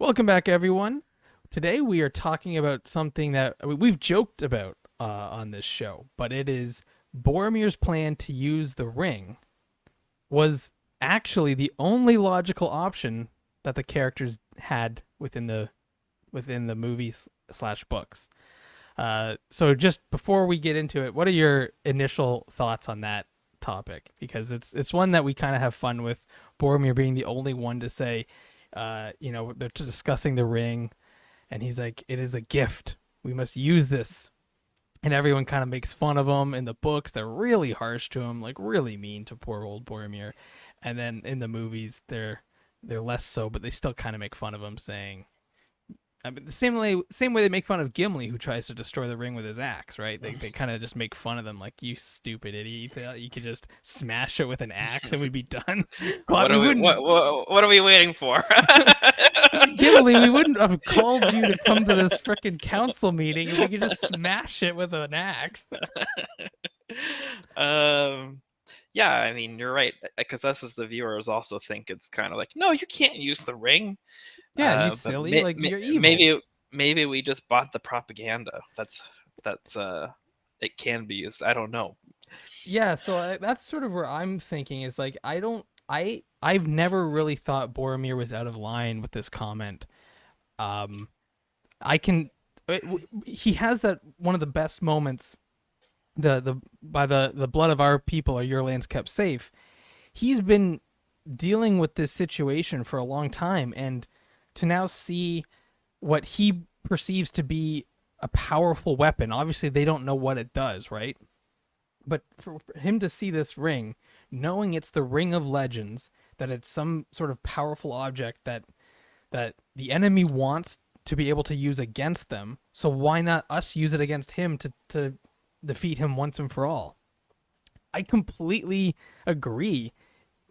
Welcome back, everyone. Today we are talking about something that we've joked about on this show, but it is Boromir's plan to use the ring was actually the only logical option that the characters had within the movies slash books. So just before we get into it, what are your initial thoughts on that topic? Because it's one that we kind of have fun with. Boromir being the only one to say, they're discussing the ring, and he's like, "It is a gift. We must use this." And everyone kind of makes fun of him in the books. They're really harsh to him, like really mean to poor old Boromir. And then in the movies, they're less so, but they still kind of make fun of him, saying, I mean, the same way they make fun of Gimli, who tries to destroy the ring with his axe, right? They kind of just make fun of them, like, "You stupid idiot! You could just smash it with an axe and we'd be done." Well, What we are we wouldn't. what are we waiting for? Gimli, we wouldn't have called you to come to this frickin' council meeting if we could just smash it with an axe. um yeah, I mean, you're right, because us as the viewers also think it's kind of like, no, you can't use the ring. Yeah, you But silly, like you're evil. maybe we just bought the propaganda. That's it can be used. I don't know. Yeah, so that's sort of where I'm thinking is like I've never really thought Boromir was out of line with this comment. Um, I can he has that one of the best moments, the by the blood of our people are your lands kept safe. He's been dealing with this situation for a long time, and to now see what he perceives to be a powerful weapon. Obviously they don't know what it does, right? But for him to see this ring, knowing it's the ring of legends, that it's some sort of powerful object that the enemy wants to be able to use against them, so why not us use it against him to defeat him once and for all? I completely agree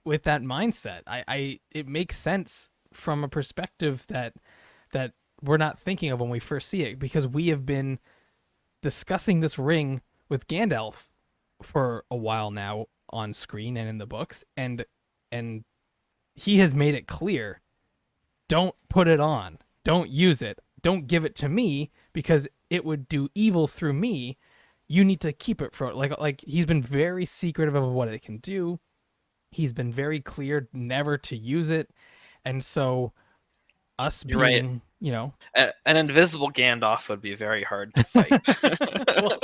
with that mindset. I it makes sense from a perspective that we're not thinking of when we first see it, because we have been discussing this ring with Gandalf for a while now on screen and in the books, and he has made it clear, don't put it on, don't use it, don't give it to me, because it would do evil through me. You need to keep it for, like he's been very secretive of what it can do. He's been very clear never to use it. And so us You're right. being, An invisible Gandalf would be very hard to fight. well,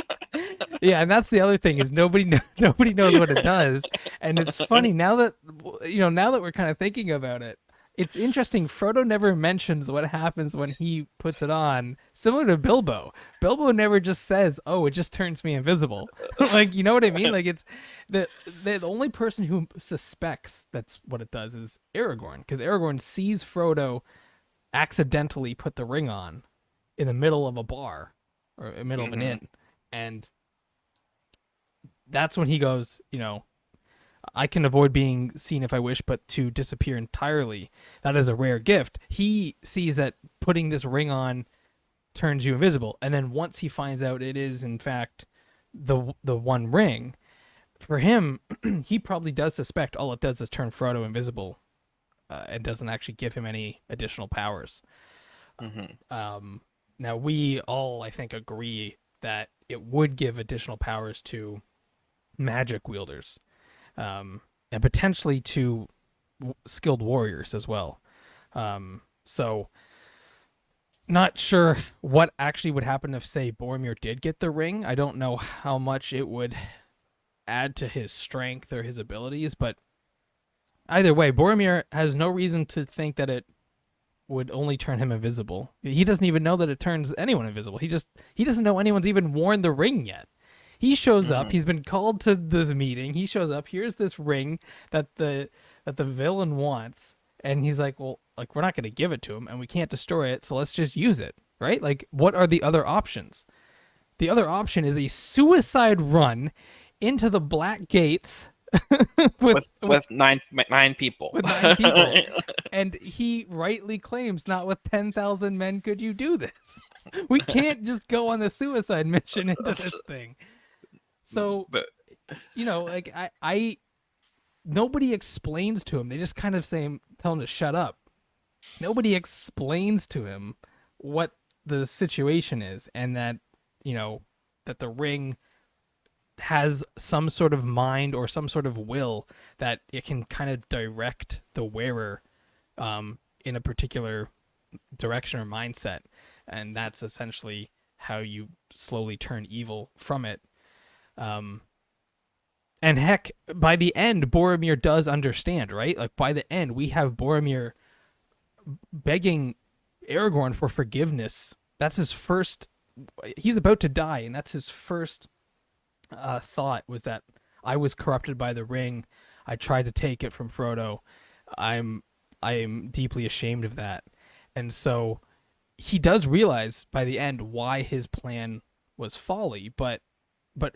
yeah, and that's the other thing is nobody knows what it does. And it's funny now that we're kind of thinking about it. It's interesting. Frodo never mentions what happens when he puts it on. Similar to Bilbo, Bilbo never just says, "Oh, it just turns me invisible." Like, you know what I mean? Like, it's the only person who suspects that's what it does is Aragorn, because Aragorn sees Frodo accidentally put the ring on in the middle of a bar or in the middle of an Hmm. inn, and that's when he goes, "I can avoid being seen if I wish, but to disappear entirely, that is a rare gift." He sees that putting this ring on turns you invisible, and then once he finds out it is in fact the one ring, for him, he probably does suspect all it does is turn Frodo invisible, and doesn't actually give him any additional powers. Hmm. Now we all, I think, agree that it would give additional powers to magic wielders, and potentially to skilled warriors as well. So not sure what actually would happen if, say, Boromir did get the ring. I don't know how much it would add to his strength or his abilities, but either way, Boromir has no reason to think that it would only turn him invisible. He doesn't even know that it turns anyone invisible. He doesn't know anyone's even worn the ring yet. He shows up. Hmm. He's been called to this meeting. He shows up. Here's this ring that the villain wants, and he's like, "Well, like, we're not going to give it to him, and we can't destroy it, so let's just use it." Right? Like, what are the other options? The other option is a suicide run into the Black Gates with with With nine people. with 9 people, and he rightly claims, "Not with 10,000 men could you do this. We can't just go on the suicide mission into this thing." So, But like, I nobody explains to him. They just kind of tell him to shut up. Nobody explains to him what the situation is, and that, you know, that the ring has some sort of mind or some sort of will that it can kind of direct the wearer in a particular direction or mindset, and that's essentially how you slowly turn evil from it. Um, and heck, by the end, Boromir does understand, right? Like by the end, we have Boromir begging Aragorn for forgiveness. That's his first. He's about to die, and that's his first thought was that I was corrupted by the ring. I tried to take it from Frodo. I'm I am deeply ashamed of that. And so he does realize by the end why his plan was folly, but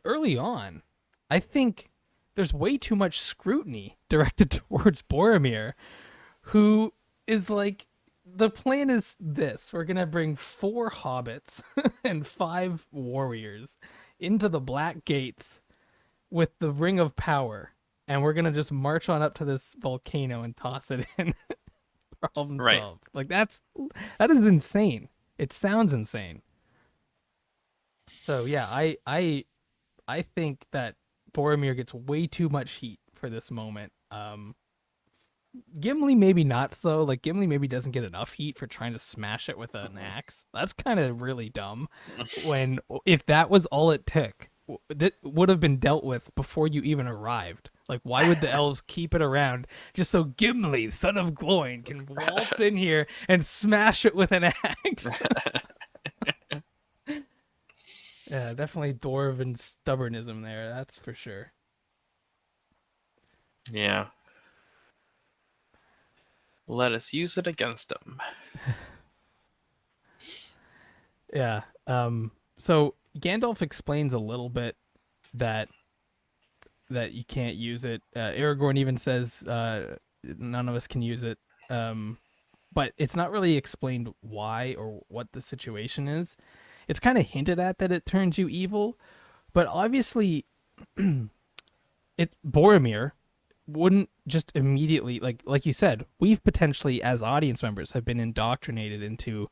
early on, I think there's way too much scrutiny directed towards Boromir, who is like, the plan is this: we're gonna bring 4 hobbits and 5 warriors into the Black Gates with the Ring of Power, and we're gonna just march on up to this volcano and toss it in. Problem Right. solved. Like that is insane. It sounds insane. So yeah, I think that Boromir gets way too much heat for this moment. Gimli maybe not so. Like Gimli maybe doesn't get enough heat for trying to smash it with an axe. That's kind of really dumb. When if that was all it took, that would have been dealt with before you even arrived. Like why would the elves keep it around just so Gimli, son of Gloin, can waltz in here and smash it with an axe? Yeah, definitely dwarven stubbornism there. That's for sure. Yeah. Let us use it against him. Yeah. So Gandalf explains a little bit that you can't use it. Aragorn even says none of us can use it. But it's not really explained why or what the situation is. It's kind of hinted at that it turns you evil, but obviously, it Boromir wouldn't just immediately, like you said, we've potentially as audience members have been indoctrinated into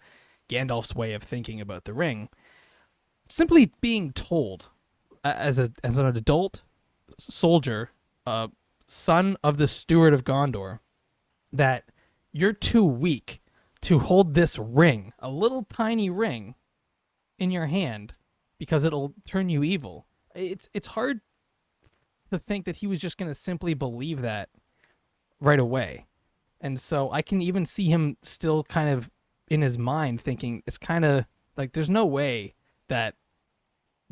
Gandalf's way of thinking about the ring. Simply being told as an adult soldier, son of the steward of Gondor, that you're too weak to hold this ring, a little tiny ring, in your hand because it'll turn you evil. It's hard to think that he was just going to simply believe that right away. And so I can even see him still kind of in his mind thinking it's kind of like there's no way that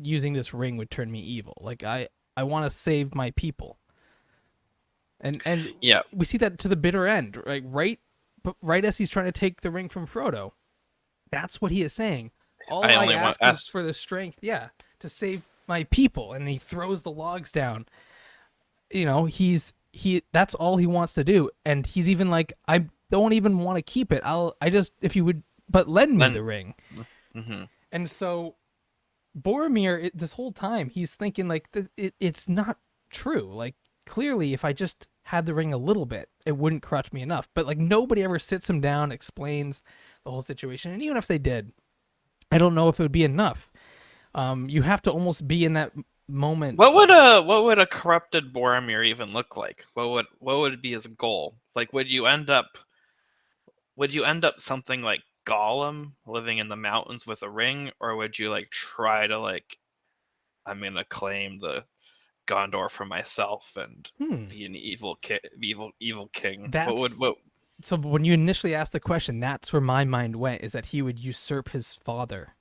using this ring would turn me evil. Like I want to save my people. And Yeah. we see that to the bitter end, right as he's trying to take the ring from Frodo. That's what he is saying. All I I only want ask is us. for the strength, yeah, to save my people. And he throws the logs down. You know, he that's all he wants to do. And he's even like, I don't even want to keep it. I just, if you would but lend me Then. the ring. Hmm. And so Boromir, this whole time, he's thinking like it's not true. Like clearly, if I just had the ring a little bit, it wouldn't corrupt me enough. But like nobody ever sits him down, explains the whole situation, and even if they did, I don't know if it would be enough. You have to almost be in that moment. What would a corrupted Boromir even look like? What would be his goal? Like, would you end up something like Gollum living in the mountains with a ring, or would you like try to like, I'm gonna claim the Gondor for myself and Hmm. be an evil king? What would That's what? so. When you initially asked the question, that's where my mind went. Is that he would usurp his father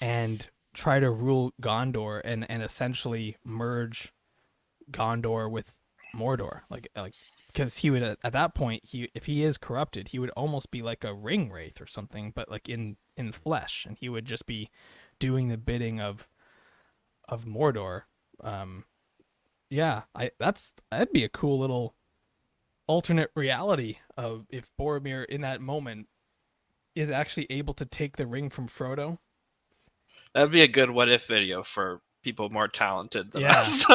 and try to rule Gondor and essentially merge Gondor with Mordor, like because he would at that point, he if he is corrupted, he would almost be like a ring wraith or something, but like in flesh, and he would just be doing the bidding of Mordor. Um, yeah, I that'd be a cool little alternate reality of if Boromir in that moment is actually able to take the ring from Frodo. That'd be a good what if video for people more talented than Yeah, us.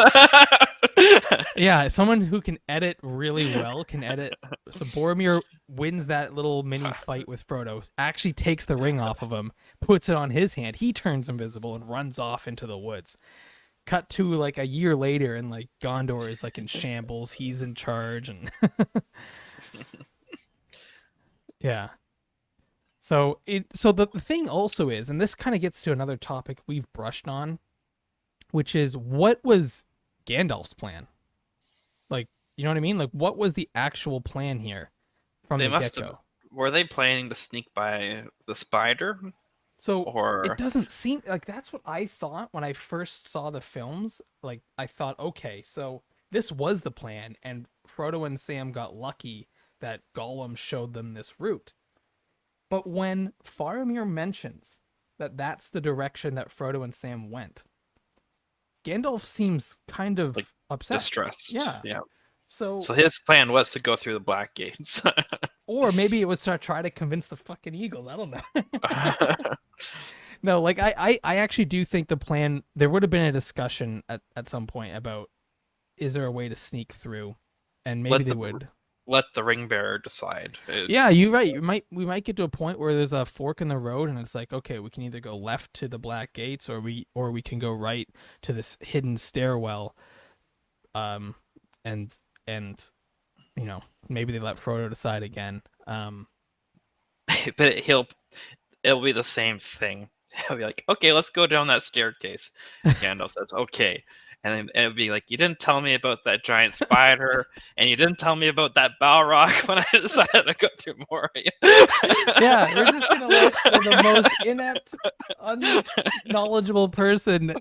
Yeah, someone who can edit really well can edit. So Boromir wins that little mini fight with Frodo, actually takes the ring off of him, puts it on his hand. He turns invisible and runs off into the woods. Cut to like a year later, and like Gondor is like in shambles. He's in charge, and yeah. So the thing also is, and this kind of gets to another topic we've brushed on, which is what was Gandalf's plan? Like, you know what I mean? Like, what was the actual plan here from They the get must have. go? Were they planning to sneak by the spider, So it or doesn't seem like that's what I thought when I first saw the films. Like, I thought, okay, so this was the plan, and Frodo and Sam got lucky that Gollum showed them this route. But when Faramir mentions that that's the direction that Frodo and Sam went, Gandalf seems kind like of upset. distressed? Yeah. Yeah. So, So his plan was to go through the Black Gates. or maybe it was to try to convince the fucking eagles. I don't know. No, like I actually do think the plan. There would have been a discussion at some point about is there a way to sneak through, and maybe let they the would. let the ring bearer decide. Yeah, you're right. We might get to a point where there's a fork in the road, and it's like, okay, we can either go left to the Black Gates, or we can go right to this hidden stairwell. Um, and and maybe they let Frodo decide again. But it'll be the same thing. He'll be like, okay, let's go down that staircase. Gandalf says, okay. And then it'll be like, you didn't tell me about that giant spider, and you didn't tell me about that Balrog when I decided to go through Moria. Yeah, we're just gonna let the most inept, unknowledgeable person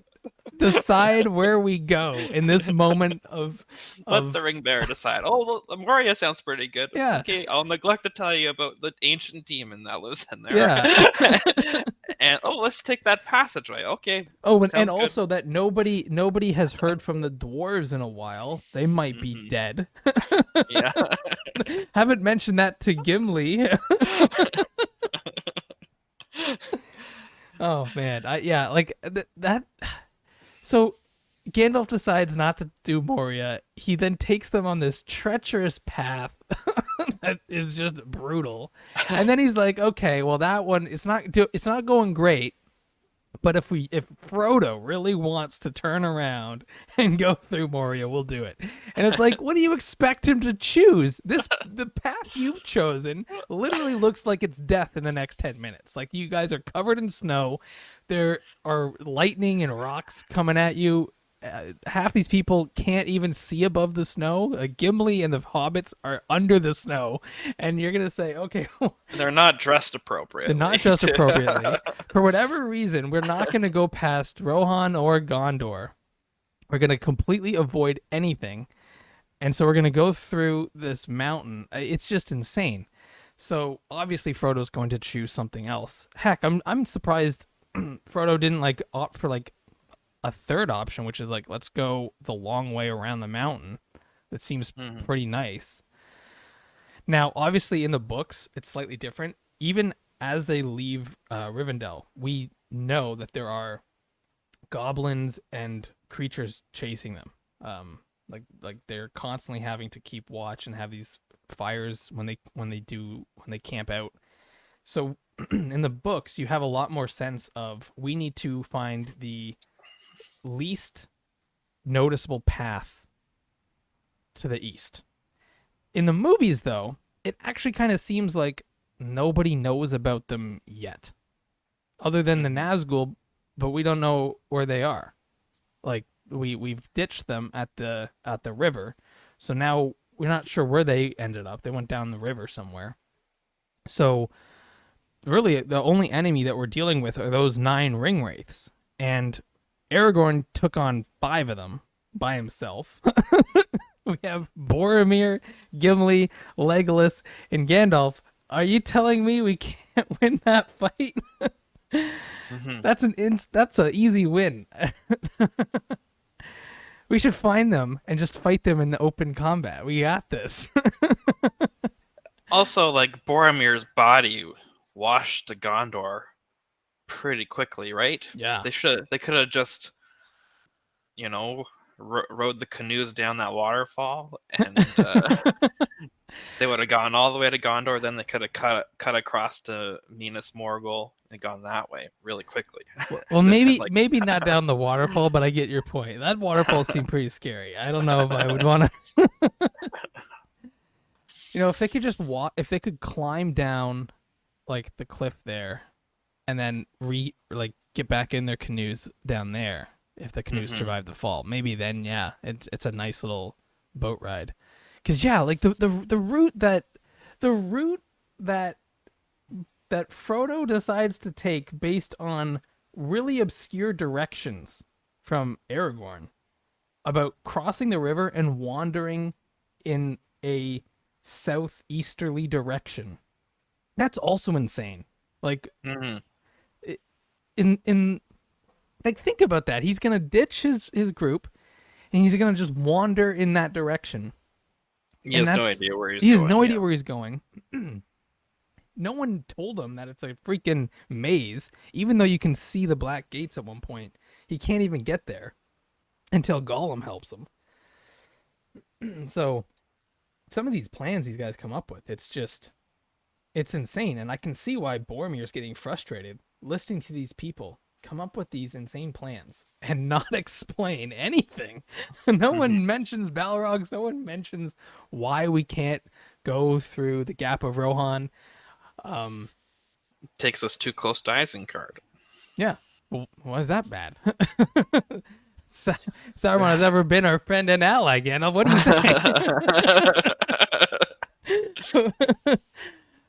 decide where we go in this moment of Let the of ring bearer decide. Oh, Moria sounds pretty good. yeah, Okay, I'll neglect to tell you about the ancient demon that lives in there. yeah. And oh, let's take that passageway. Okay, Oh, and sounds good. also that nobody has heard from the dwarves in a while. They might be Hmm. dead. Yeah. Haven't mentioned that to Gimli. Oh man, yeah, like that. So Gandalf decides not to do Moria. He then takes them on this treacherous path that is just brutal. And then he's like, "Okay, well that one it's not going great, but if Frodo really wants to turn around and go through Moria, we'll do it." And it's like, what do you expect him to choose? The path you've chosen literally looks like it's death in the next 10 minutes. Like you guys are covered in snow. There are lightning and rocks coming at you. Half these people can't even see above the snow. Gimli and the hobbits are under the snow, and you're gonna say, okay, They're not dressed they're appropriately. not dressed appropriately. For whatever reason, we're not going to go past Rohan or Gondor. We're going to completely avoid anything. And so we're going to go through this mountain. It's just insane. So obviously Frodo's going to choose something else. Heck, I'm surprised Frodo didn't like opt for like a third option, which is like let's go the long way around the mountain. That seems Mhm. pretty nice. Now, obviously, in the books, it's slightly different. Even as they leave Rivendell, we know that there are goblins and creatures chasing them. Like they're constantly having to keep watch and have these fires when they camp out. So in the books, you have a lot more sense of we need to find the least noticeable path to the east. In the movies, though, it actually kind of seems like nobody knows about them yet, other than the Mhm. Nazgul, but we don't know where they are. Like we've ditched them at the river, so now we're not sure where they ended up. They went down the river somewhere. So really, the only enemy that we're dealing with are those 9 ring wraiths, and Aragorn took on 5 of them by himself. We have Boromir, Gimli, Legolas, and Gandalf. Are you telling me we can't win that fight? Mhm. That's an easy win. We should find them and just fight them in the open combat. We got this. Also, like Boromir's body washed to Gondor pretty quickly, right? Yeah. They could have just, you know, rode the canoes down that waterfall, and they would have gone all the way to Gondor. Then they could have cut across to Minas Morgul and gone that way really quickly. Well, Then maybe like, maybe not down the waterfall, but I get your point. That waterfall seemed pretty scary. I don't know if I would want to. If they could just walk, if they could climb down like the cliff there, and then get back in their canoes down there. If the canoes survive the fall, maybe then yeah, it's a nice little boat ride. Cause yeah, like the route that Frodo decides to take based on really obscure directions from Aragorn about crossing the river and wandering in a southeasterly direction. That's also insane. Like mhm. in like think about that. He's gonna ditch his group and he's gonna just wander in that direction. He And has no that's idea where he's he has going. no Yeah. idea where he's going. No one told him that it's a freaking maze, even though you can see the black gates at one point. He can't even get there until Gollum helps him. So some of these plans these guys come up with, it's insane. And I can see why Boromir's getting frustrated listening to these people come up with these insane plans and not explain anything. No one mentions Balrogs. No one mentions why we can't go through the Gap of Rohan. Takes us too close to Isengard. Yeah. Well, why is that bad? Saruman has ever been our friend and ally, Gandalf. What do you say?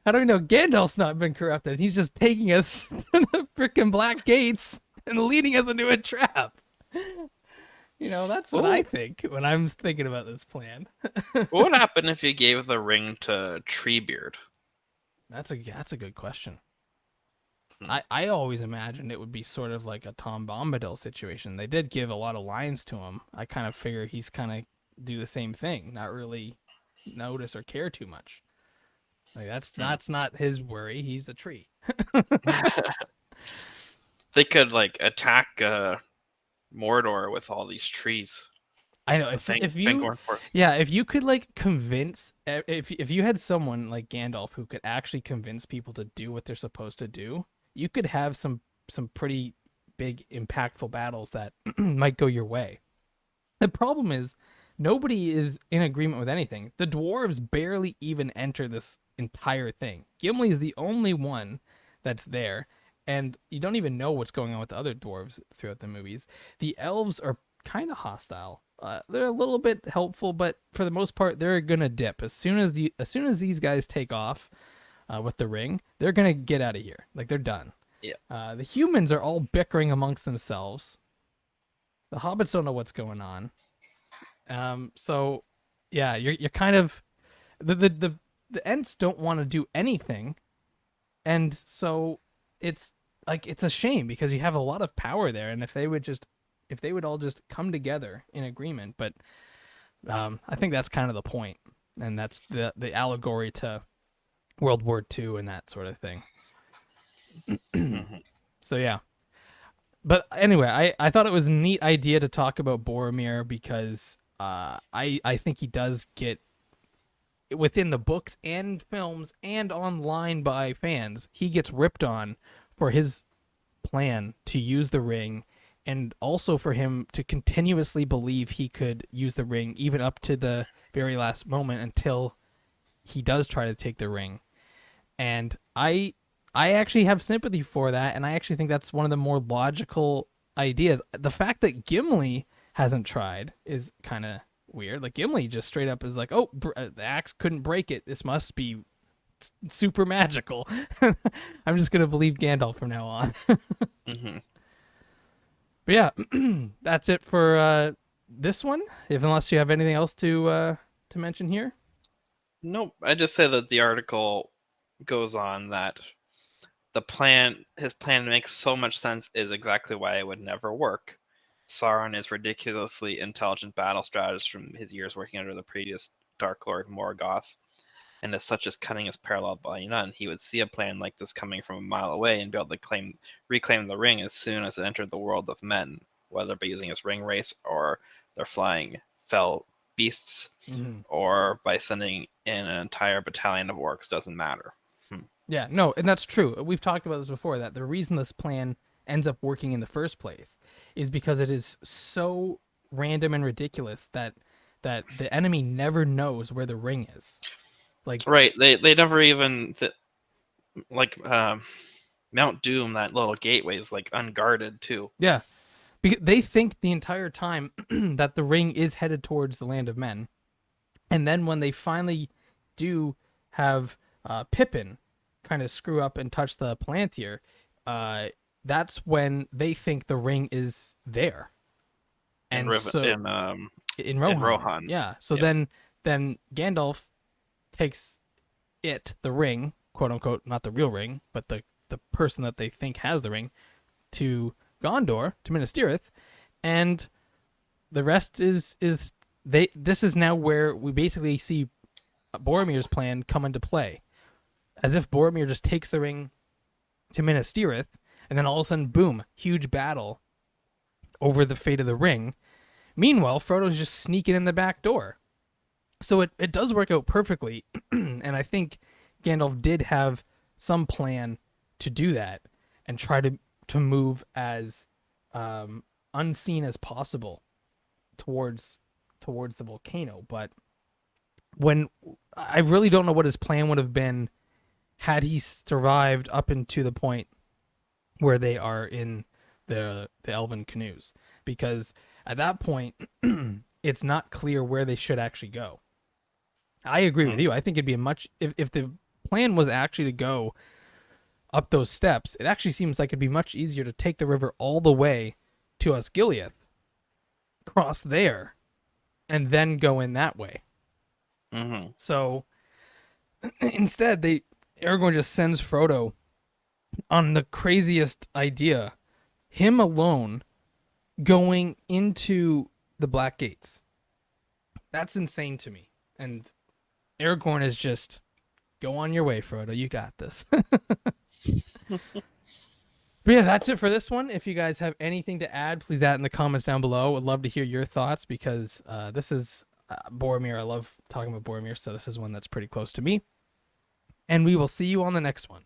How do we know Gandalf's not been corrupted? He's just taking us to the freaking Black Gates and leading us into a trap. That's what I think when I'm thinking about this plan. What would happen if you gave the ring to Treebeard? That's a good question. I always imagined it would be sort of like a Tom Bombadil situation. They did give a lot of lines to him. I kind of figure he's kind of do the same thing, not really notice or care too much. Like that's not his worry. He's a tree. They could like attack Mordor with all these trees. I know if you Fangorn Forest. yeah, if you could like convince if you had someone like Gandalf who could actually convince people to do what they're supposed to do, you could have some pretty big impactful battles that might go your way. The problem is nobody is in agreement with anything. The dwarves barely even enter this entire thing. Gimli is the only one that's there, and you don't even know what's going on with the other dwarves throughout the movies. The elves are kind of hostile. They're a little bit helpful, but for the most part, they're gonna dip as soon as these guys take off with the ring. They're gonna get out of here. Like they're done. Yeah. The humans are all bickering amongst themselves. The hobbits don't know what's going on. So yeah, you're kind of the Ents don't want to do anything, and so it's like it's a shame because you have a lot of power there, and if they would all just come together in agreement, but I think that's kind of the point, and that's the allegory to World War II and that sort of thing. So yeah. But anyway, I thought it was a neat idea to talk about Boromir because I think he does get within the books and films and online by fans, he gets ripped on for his plan to use the ring and also for him to continuously believe he could use the ring even up to the very last moment until he does try to take the ring. And I actually have sympathy for that, and I actually think that's one of the more logical ideas. The fact that Gimli hasn't tried is kind of weird. Like Gimli just straight up is like, "Oh, the axe couldn't break it. This must be super magical." I'm just gonna believe Gandalf from now on. Mm-hmm. But yeah, that's it for this one. Unless you have anything else to mention here. Nope. I just say that the article goes on that his plan makes so much sense is exactly why it would never work. Sauron is ridiculously intelligent battle strategist from his years working under the previous Dark Lord Morgoth, and as such is cunning as paralleled by none. He would see a plan like this coming from a mile away and be able to reclaim the ring as soon as it entered the world of men. whether by using his ring race or they're flying fell beasts Hmm. or by sending in an entire battalion of orcs, doesn't matter. Yeah, no, and that's true. We've talked about this before, that the reason this plan ends up working in the first place is because it is so random and ridiculous that the enemy never knows where the ring is. Like, Right, they never even like Mount Doom, that little gateway is like unguarded too. yeah, because they think the entire time that the ring is headed towards the land of men, and then when they finally do have Pippin kind of screw up and touch the Palantir, uh, that's when they think the ring is there. in And so in in Rohan, Rohan. yeah. So Yep. then Gandalf takes the ring, quote unquote, not the real ring, but the person that they think has the ring, to Gondor, to Minas Tirith, and the rest is they. This is now where we basically see Boromir's plan come into play, as if Boromir just takes the ring to Minas Tirith, and then all of a sudden, boom, huge battle over the fate of the ring. Meanwhile, Frodo's just sneaking in the back door. So it does work out perfectly, and I think Gandalf did have some plan to do that and try to move as unseen as possible towards the volcano. But when I really don't know what his plan would have been had he survived up into the point where they are in the elven canoes, because at that point it's not clear where they should actually go. I agree with you. I think it'd be a much if the plan was actually to go up those steps, it actually seems like it'd be much easier to take the river all the way to Osgiliath, cross there, and then go in that way. Mm-hmm. So instead, Aragorn just sends Frodo on the craziest idea, him alone going into the Black Gates. That's insane to me. And Aragorn is just, go on your way, Frodo. You got this. But yeah, that's it for this one. If you guys have anything to add, please add in the comments down below. Would love to hear your thoughts, because this is Boromir. I love talking about Boromir, so this is one that's pretty close to me. And we will see you on the next one.